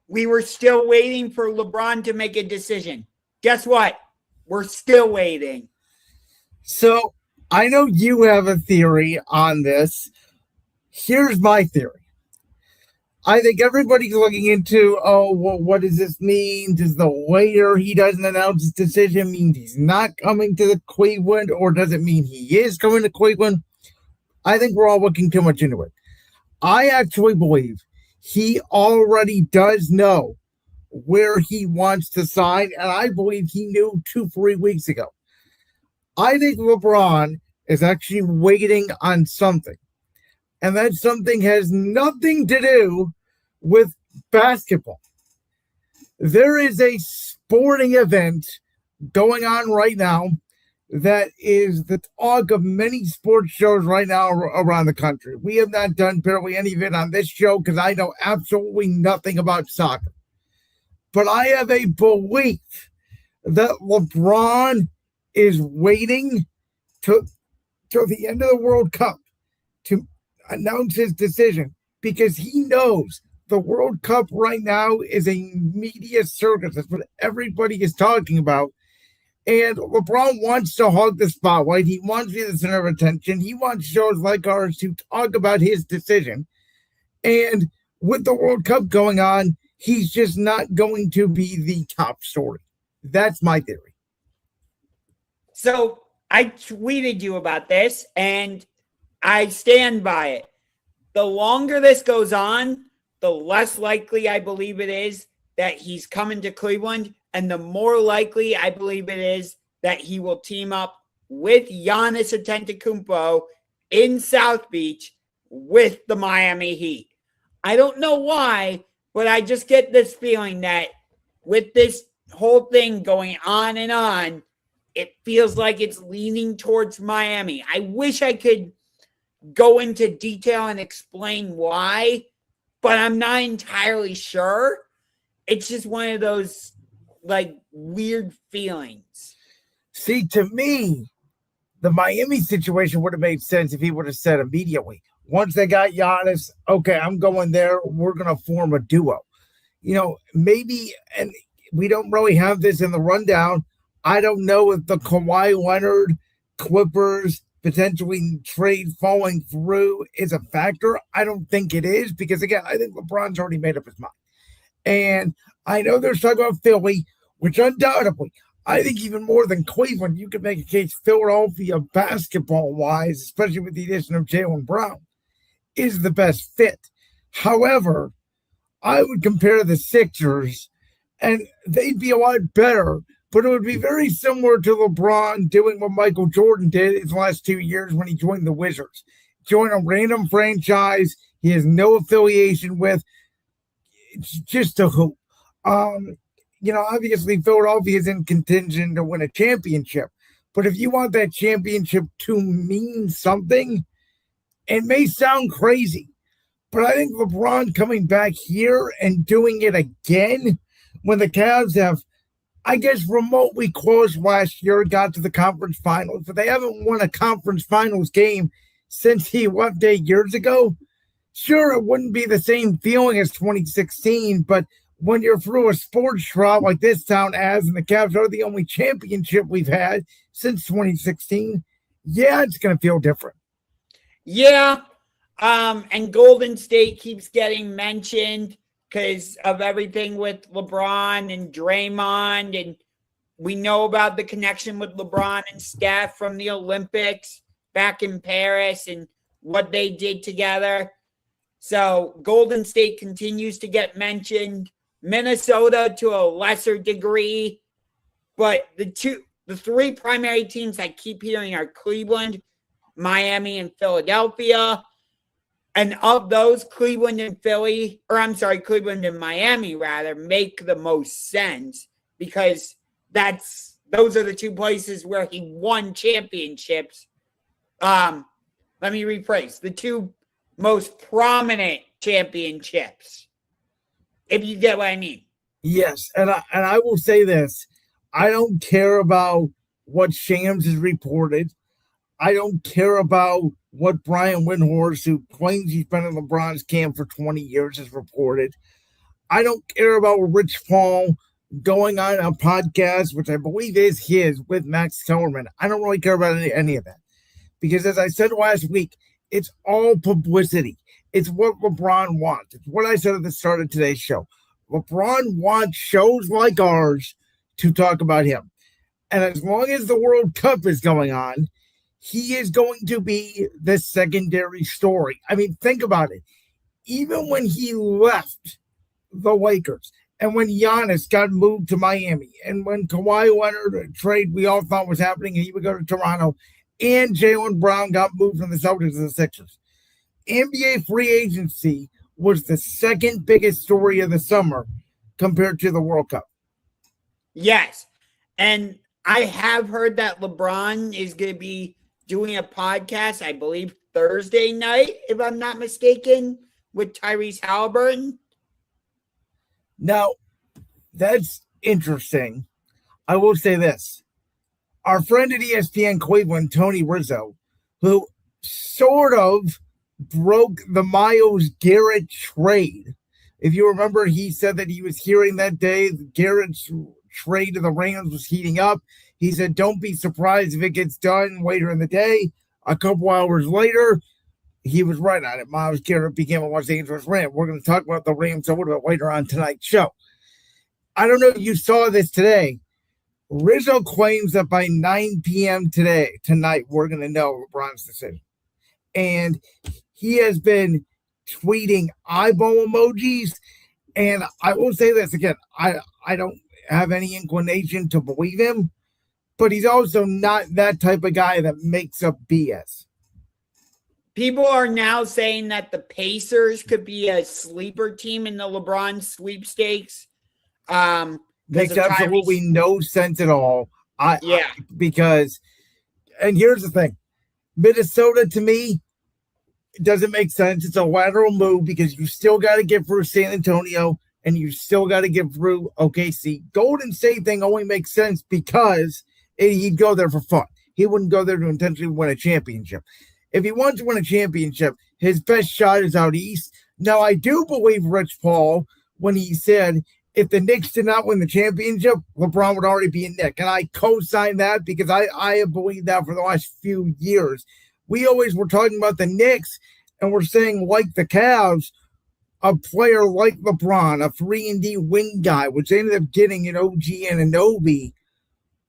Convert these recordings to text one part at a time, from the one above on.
we were still waiting for LeBron to make a decision. Guess what? We're still waiting. So I know you have a theory on this. Here's my theory. I think everybody's looking into, well, what does this mean? Does the waiter, he doesn't announce his decision, mean he's not coming to the Cleveland, or does it mean he is coming to Cleveland? I think we're all looking too much into it. I actually believe he already does know where he wants to sign, and I believe he knew 2-3 weeks ago. I think LeBron is actually waiting on something, and that something has nothing to do with basketball. There is a sporting event going on right now that is the talk of many sports shows right now around the country. We have not done barely any of it on this show because I know absolutely nothing about soccer. But I have a belief that LeBron is waiting till the end of the World Cup to announce his decision, because he knows the World Cup right now is a media circus. That's what everybody is talking about. And LeBron wants to hog the spotlight. He wants to be the center of attention. He wants shows like ours to talk about his decision. And with the World Cup going on, he's just not going to be the top story. That's my theory. So I tweeted you about this, and I stand by it. The longer this goes on, the less likely I believe it is that he's coming to Cleveland, and the more likely I believe it is that he will team up with Giannis Antetokounmpo in South Beach with the Miami Heat. I don't know why, but I just get this feeling that with this whole thing going on and on, it feels like it's leaning towards Miami. I wish I could go into detail and explain why, but I'm not entirely sure. It's just one of those like weird feelings. See, to me, the Miami situation would have made sense if he would have said immediately, once they got Giannis, okay, I'm going there. We're going to form a duo. You know, maybe, and we don't really have this in the rundown. I don't know if the Kawhi Leonard Clippers potentially trade falling through is a factor. I don't think it is, because, again, I think LeBron's already made up his mind. And I know there's talking about Philly, which undoubtedly, I think even more than Cleveland, you could make a case Philadelphia basketball-wise, especially with the addition of Jaylen Brown, is the best fit. However, I would compare the Sixers, and they'd be a lot better, but it would be very similar to LeBron doing what Michael Jordan did his last 2 years when he joined the Wizards. Join a random franchise he has no affiliation with. It's just a hoop. You know, obviously Philadelphia is in contention to win a championship, but if you want that championship to mean something, it may sound crazy, but I think LeBron coming back here and doing it again when the Cavs have, I guess, remotely close last year, got to the conference finals, but they haven't won a conference finals game since he left 8 years ago. Sure, it wouldn't be the same feeling as 2016, but when you're through a sports drought like this town has, and the Cavs are the only championship we've had since 2016, yeah, it's going to feel different. Yeah, and Golden State keeps getting mentioned because of everything with LeBron and Draymond, and we know about the connection with LeBron and Steph from the Olympics back in Paris and what they did together. So Golden State continues to get mentioned. Minnesota to a lesser degree, but the three primary teams I keep hearing are Cleveland, Miami, and Philadelphia. And of those, Cleveland and Cleveland and Miami rather make the most sense, because those are the two places where he won championships. Let me rephrase, the two most prominent championships, if you get what I mean. Yes, and I will say this. I don't care about what Shams has reported. I don't care about what Brian Windhorst, who claims he's been in LeBron's camp for 20 years, has reported. I don't care about Rich Paul going on a podcast, which I believe is his, with Max Kellerman. I don't really care about any of that. Because as I said last week, it's all publicity. It's what LeBron wants. It's what I said at the start of today's show. LeBron wants shows like ours to talk about him. And as long as the World Cup is going on, he is going to be the secondary story. I mean, think about it. Even when he left the Lakers and when Giannis got moved to Miami and when Kawhi Leonard trade we all thought was happening and he would go to Toronto and Jaylen Brown got moved from the Celtics to the Sixers, NBA free agency was the second biggest story of the summer compared to the World Cup. Yes. And I have heard that LeBron is going to be doing a podcast, I believe Thursday night, if I'm not mistaken, with Tyrese Halliburton. Now, that's interesting. I will say this. Our friend at ESPN Cleveland, Tony Rizzo, who sort of broke the Myles Garrett trade. If you remember, he said that he was hearing that day Garrett's trade to the Rams was heating up. He said, don't be surprised if it gets done later in the day. A couple hours later, he was right on it. Myles Garrett became a Los Angeles Ram. We're going to talk about the Rams a little bit later on tonight's show. I don't know if you saw this today. Rizzo claims that by 9 p.m. tonight, we're going to know LeBron's decision. And he has been tweeting eyeball emojis. And I will say this again. I don't have any inclination to believe him, but he's also not that type of guy that makes up BS. People are now saying that the Pacers could be a sleeper team in the LeBron sweepstakes. Makes absolutely no sense at all. Because, and here's the thing, Minnesota to me doesn't make sense. It's a lateral move because you still got to get through San Antonio and you still got to get through OKC. Golden State thing only makes sense because he'd go there for fun. He wouldn't go there to intentionally win a championship. If he wants to win a championship, his best shot is out east. Now, I do believe Rich Paul when he said if the Knicks did not win the championship, LeBron would already be a Knick. And I co-sign that because I have believed that for the last few years. We always were talking about the Knicks, and we're saying, like the Cavs, a player like LeBron, a 3-and-D wing guy, which they ended up getting an OG and Anunoby,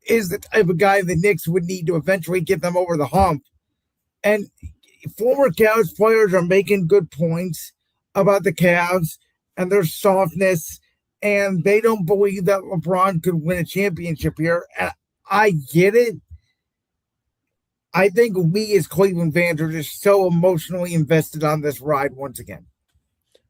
is the type of guy the Knicks would need to eventually get them over the hump. And former Cavs players are making good points about the Cavs and their softness, and they don't believe that LeBron could win a championship here. And I get it. I think we as Cleveland fans are just so emotionally invested on this ride once again.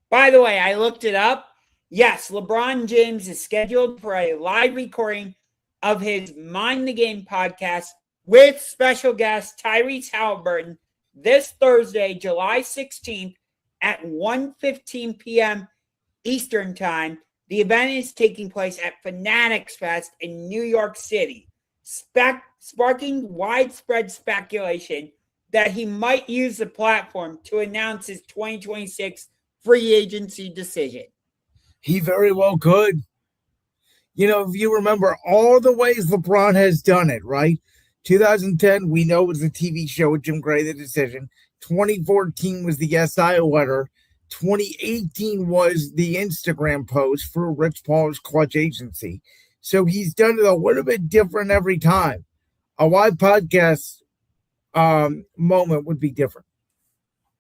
By the way, I looked it up. Yes, LeBron James is scheduled for a live recording of his Mind the Game podcast with special guest Tyrese Halliburton this Thursday, July 16th at 1:15 p.m. Eastern Time. The event is taking place at Fanatics Fest in New York City, sparking widespread speculation that he might use the platform to announce his 2026 free agency decision. He very well could. You know, if you remember all the ways LeBron has done it, right? 2010, we know, was the TV show with Jim Gray, The Decision. 2014 was the SI letter. 2018 was the Instagram post for Rich Paul's Clutch Agency. So he's done it a little bit different every time. A live podcast moment would be different.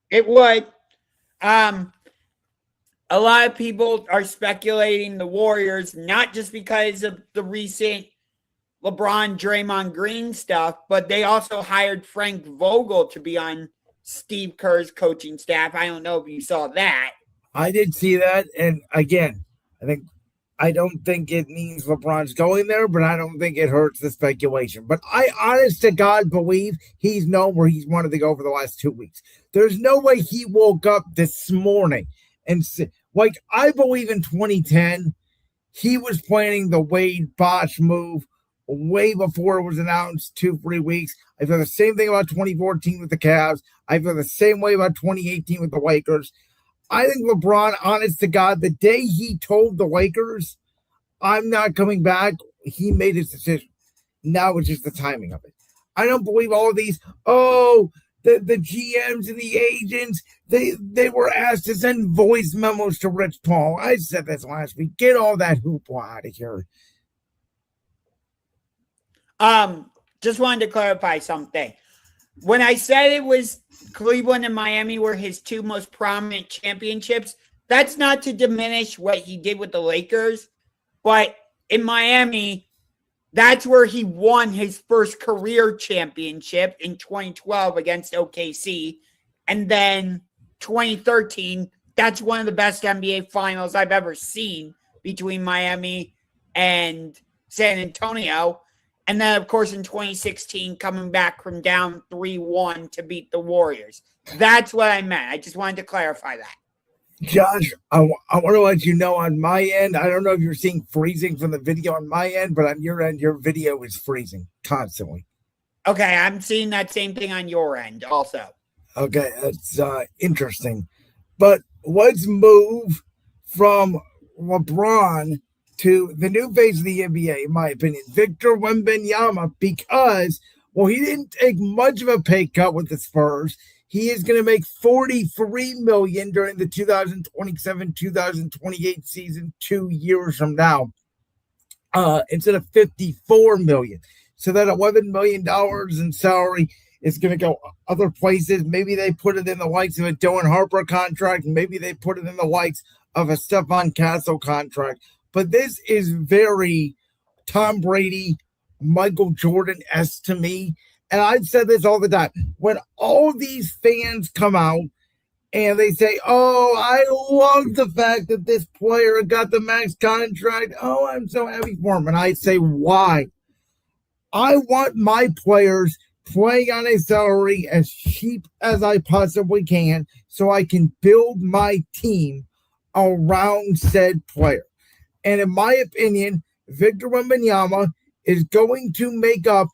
It would. A lot of people are speculating the Warriors, not just because of the recent LeBron, Draymond Green stuff, but they also hired Frank Vogel to be on Steve Kerr's coaching staff. I don't know if you saw that. I did see that. And again, I don't think it means LeBron's going there, but I don't think it hurts the speculation. But I honest to God believe he's known where he's wanted to go for the last 2 weeks. There's no way he woke up this morning and said, like, I believe in 2010, he was planning the Wade Bosh move way before it was announced 2-3 weeks. I feel the same thing about 2014 with the Cavs. I feel the same way about 2018 with the Lakers. I think LeBron, honest to God, the day he told the Lakers, I'm not coming back, he made his decision. Now it's just the timing of it. I don't believe all of these, the GMs and the agents, they were asked to send voice memos to Rich Paul. I said this last week. Get all that hoopla out of here. Just wanted to clarify something. When I said it was Cleveland and Miami were his two most prominent championships, that's not to diminish what he did with the Lakers, but in Miami, that's where he won his first career championship in 2012 against OKC. And then 2013, that's one of the best NBA finals I've ever seen between Miami and San Antonio. And then, of course, in 2016, coming back from down 3-1 to beat the Warriors. That's what I meant. I just wanted to clarify that. Josh, I want to let you know on my end, I don't know if you're seeing freezing from the video on my end, but on your end, your video is freezing constantly. Okay, I'm seeing that same thing on your end also. Okay, that's interesting. But let's move from LeBron to the new face of the NBA, in my opinion, Victor Wembanyama, because, well, he didn't take much of a pay cut with the Spurs. He is going to make $43 million during the 2027-2028 season 2 years from now, instead of $54 million. So that $11 million in salary is going to go other places. Maybe they put it in the likes of a Dylan Harper contract. Maybe they put it in the likes of a Stephon Castle contract. But this is very Tom Brady, Michael Jordan-esque to me. And I've said this all the time. When all these fans come out and they say, oh, I love the fact that this player got the max contract. Oh, I'm so happy for him. And I say, why? I want my players playing on a salary as cheap as I possibly can so I can build my team around said player. And in my opinion, Victor Wembanyama is going to make up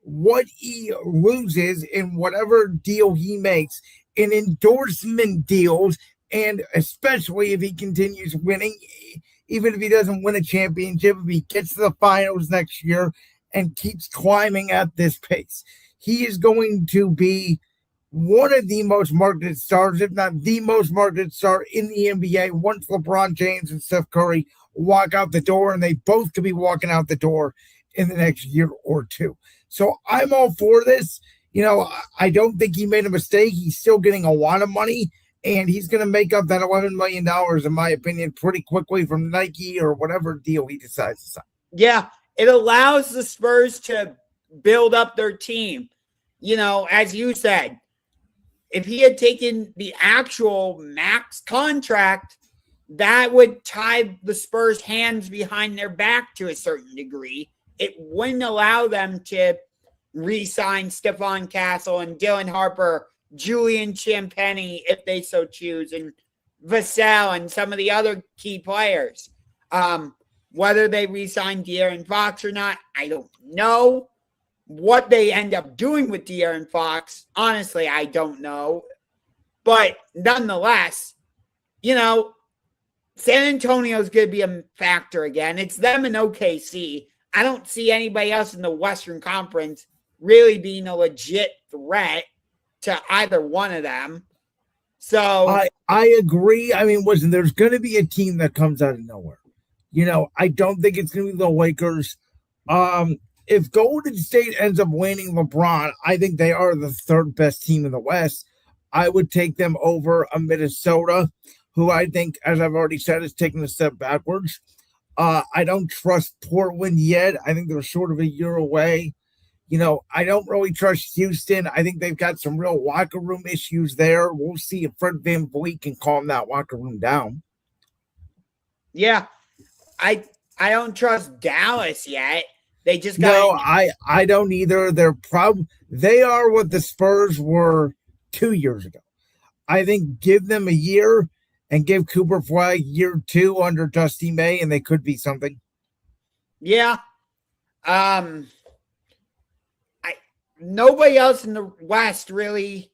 what he loses in whatever deal he makes in endorsement deals, and especially if he continues winning, even if he doesn't win a championship, if he gets to the finals next year and keeps climbing at this pace. He is going to be one of the most marketed stars, if not the most marketed star in the NBA once LeBron James and Steph Curry walk out the door, and they both could be walking out the door in the next year or two. So I'm all for this. You know, I don't think he made a mistake. He's still getting a lot of money, and he's going to make up that $11 million, in my opinion, pretty quickly from Nike or whatever deal he decides to sign. Yeah, it allows the Spurs to build up their team. You know, as you said, if he had taken the actual max contract, that would tie the Spurs' hands behind their back to a certain degree. It wouldn't allow them to re-sign Stephon Castle and Dylan Harper, Julian Champagnie, if they so choose, and Vassell and some of the other key players. Whether they re-sign De'Aaron Fox or not, I don't know. What they end up doing with De'Aaron Fox, honestly, I don't know. But nonetheless, you know, San Antonio's going to be a factor again. It's them and OKC. I don't see anybody else in the Western Conference really being a legit threat to either one of them. So I agree. I mean, listen, there's going to be a team that comes out of nowhere. You know, I don't think it's going to be the Lakers. If Golden State ends up winning LeBron, I think they are the third best team in the West. I would take them over a Minnesota, who I think, as I've already said, is taking a step backwards. I don't trust Portland yet. I think they're sort of a year away. You know, I don't really trust Houston. I think they've got some real locker room issues there. We'll see if Fred VanVleet can calm that locker room down. Yeah, I don't trust Dallas yet. They just got no, I don't either. They are what the Spurs were 2 years ago. I think give them a year and give Cooper Flag year 2 under Dusty May, and they could be something. Yeah. Nobody else in the West really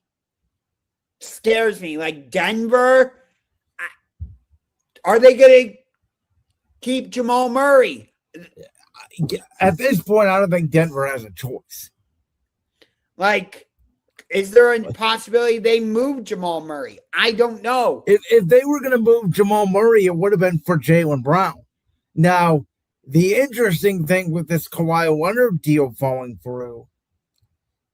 scares me. Like Denver, Are they going to keep Jamal Murray? At this point, I don't think Denver has a choice. Like, is there a possibility they move Jamal Murray? I don't know. If they were going to move Jamal Murray, it would have been for Jaylen Brown. Now, the interesting thing with this Kawhi Leonard deal falling through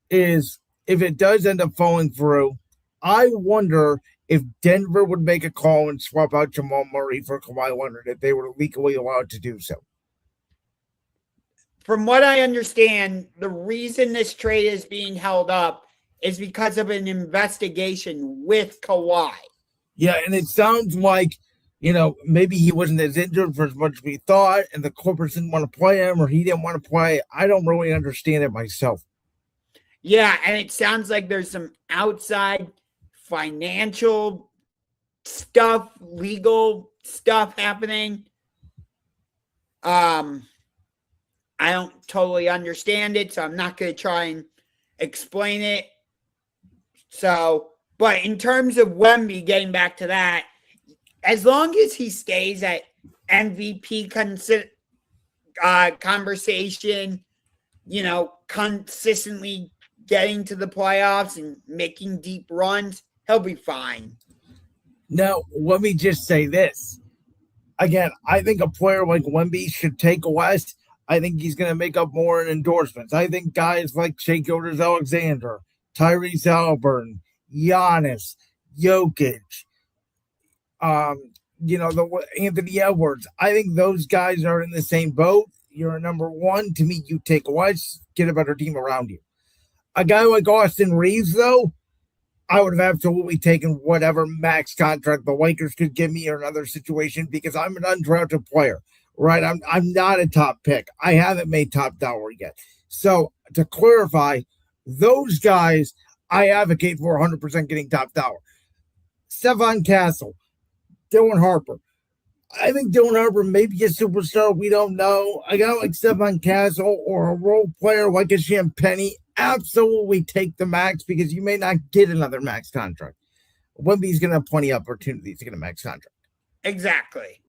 is if it does end up falling through, I wonder if Denver would make a call and swap out Jamal Murray for Kawhi Leonard if they were legally allowed to do so. From what I understand, the reason this trade is being held up is because of an investigation with Kawhi. Yeah, and it sounds like, maybe he wasn't as injured for as much as we thought, and the Clippers didn't want to play him, or he didn't want to play. I don't really understand it myself. Yeah, and it sounds like there's some outside financial stuff, legal stuff happening. I don't totally understand it, so I'm not going to try and explain it. So, but in terms of Wemby, getting back to that, as long as he stays at MVP conversation, consistently getting to the playoffs and making deep runs, he'll be fine. Now, let me just say this. Again, I think a player like Wemby should take less. I think he's going to make up more in endorsements. I think guys like Shai Gilgeous-Alexander, Tyrese Halliburton, Giannis, Jokic, Anthony Edwards. I think those guys are in the same boat. You're a number one. To me, you take less, get a better team around you. A guy like Austin Reeves, though, I would have absolutely taken whatever max contract the Lakers could give me or another situation because I'm an undrafted player. Right, I'm not a top pick. I haven't made top dollar yet. So to clarify, those guys I advocate for 100% getting top dollar. Stephon Castle, Dylan Harper. I think Dylan Harper may be a superstar. We don't know. A guy like Stephon Castle or a role player like a Champagnie, absolutely take the max because you may not get another max contract. Wemby's going to have plenty of opportunities to get a max contract. Exactly.